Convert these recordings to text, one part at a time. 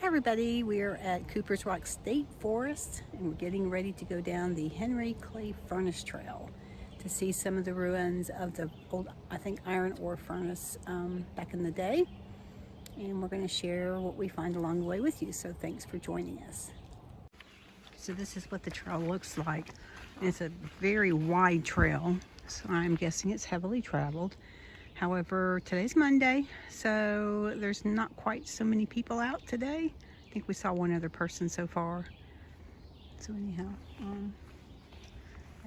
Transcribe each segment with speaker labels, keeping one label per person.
Speaker 1: Hi everybody, we are at Cooper's Rock State Forest and we're getting ready to go down the Henry Clay Furnace Trail to see some of the ruins of the old, I think, iron ore furnace back in the day. And we're going to share what we find along the way with you, so thanks for joining us. So this is what the trail looks like. It's a very wide trail, so I'm guessing it's heavily traveled. However, today's Monday, so there's not quite so many people out today. I think we saw one other person so far. So anyhow,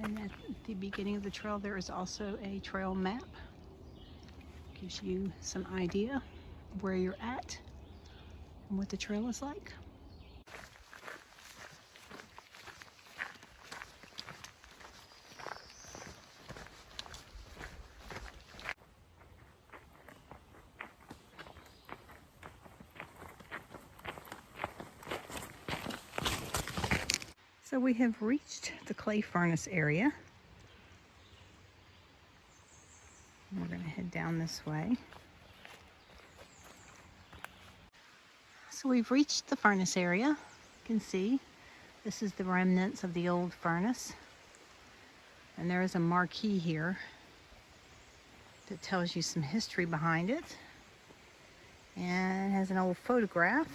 Speaker 1: and at the beginning of the trail there is also a trail map. Gives you some idea of where you're at and what the trail is like. So we have reached the clay furnace area. We're going to head down this way. So we've reached the furnace area. You can see this is the remnants of the old furnace. And there is a marquee here that tells you some history behind it. And it has an old photograph.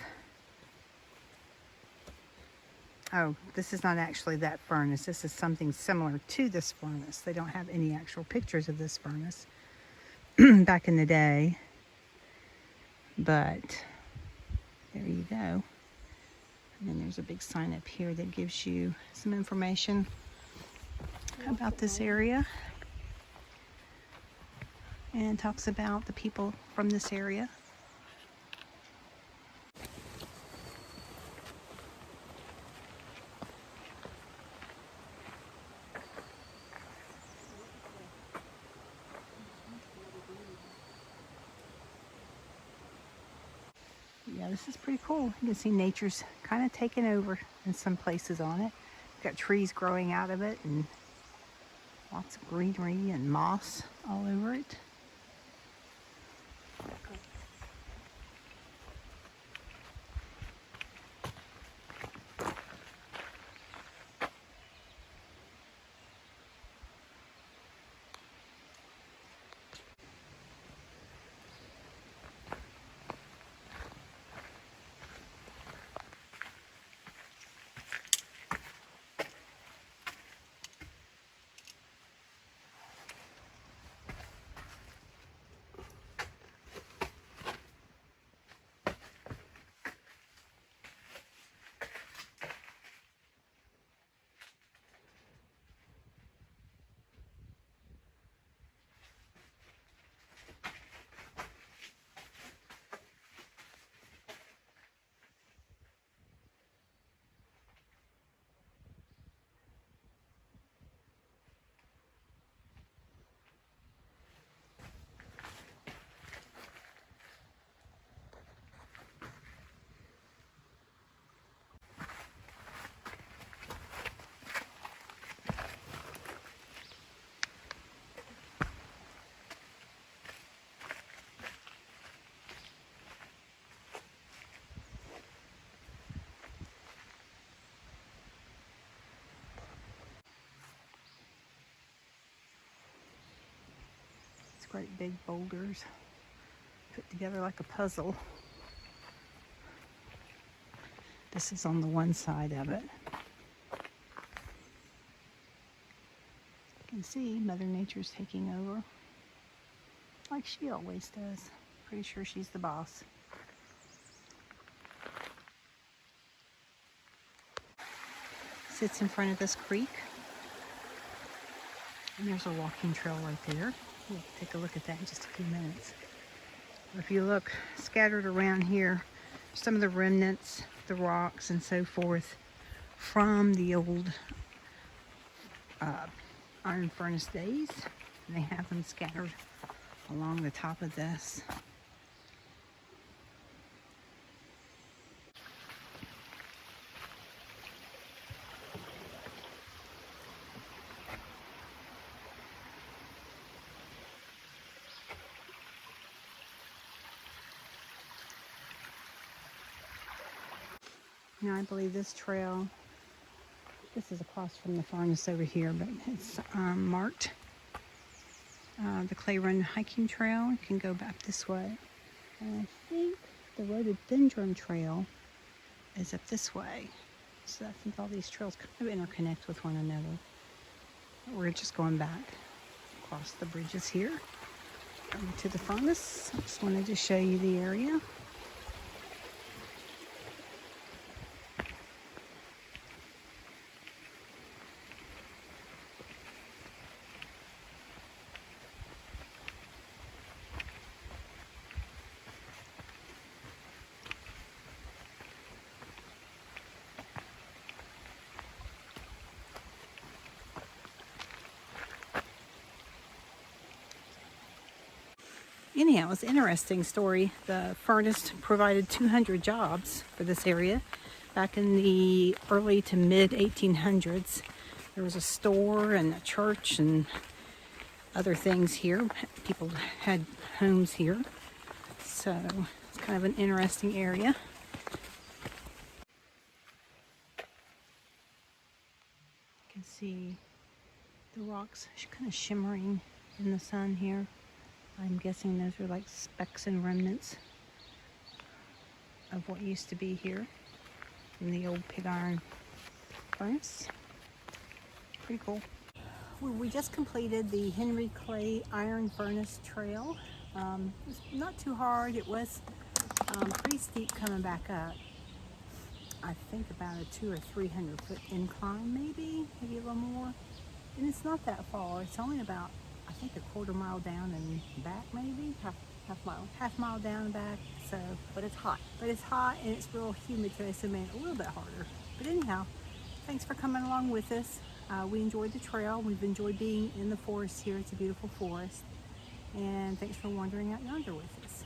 Speaker 1: Oh, this is not actually that furnace. This is something similar to this furnace. They don't have any actual pictures of this furnace back in the day. But there you go. And then there's a big sign up here that gives you some information about this area. And talks about the people from this area. Yeah, this is pretty cool. You can see nature's kind of taken over in some places on it. Got trees growing out of it and lots of greenery and moss all over it. Great big boulders put together like a puzzle. This is on the one side of it. You can see Mother Nature's taking over like she always does. Pretty sure she's the boss. Sits in front of this creek. And there's a walking trail right there. We'll take a look at that in just a few minutes. If you look scattered around here, some of the remnants, the rocks and so forth from the old iron furnace days. And they have them scattered along the top of this. Now, I believe this trail, this is across from the furnace over here, but it's marked. The Clay Run hiking trail, you can go back this way. And I think the rhododendron trail is up this way. So I think all these trails kind of interconnect with one another. We're just going back across the bridges here over to the furnace. I just wanted to show you the area. Anyhow, it's an interesting story. The furnace provided 200 jobs for this area. Back in the early to mid 1800s, there was a store and a church and other things here. People had homes here. So it's kind of an interesting area. You can see the rocks kind of shimmering in the sun here. I'm guessing those are like specks and remnants of what used to be here in the old pig iron furnace. Pretty cool. We just completed the Henry Clay Iron Furnace Trail. It was not too hard. It was pretty steep coming back up. I think about a 200 or 300 foot incline, maybe a little more. And it's not that far. It's only about, I think, a quarter mile down and back, maybe half mile down and back. So, but it's hot and it's real humid today, so it made it a little bit harder. But anyhow, thanks for coming along with us. We enjoyed the trail. We've enjoyed being in the forest here. It's a beautiful forest. And thanks for wandering out yonder with us.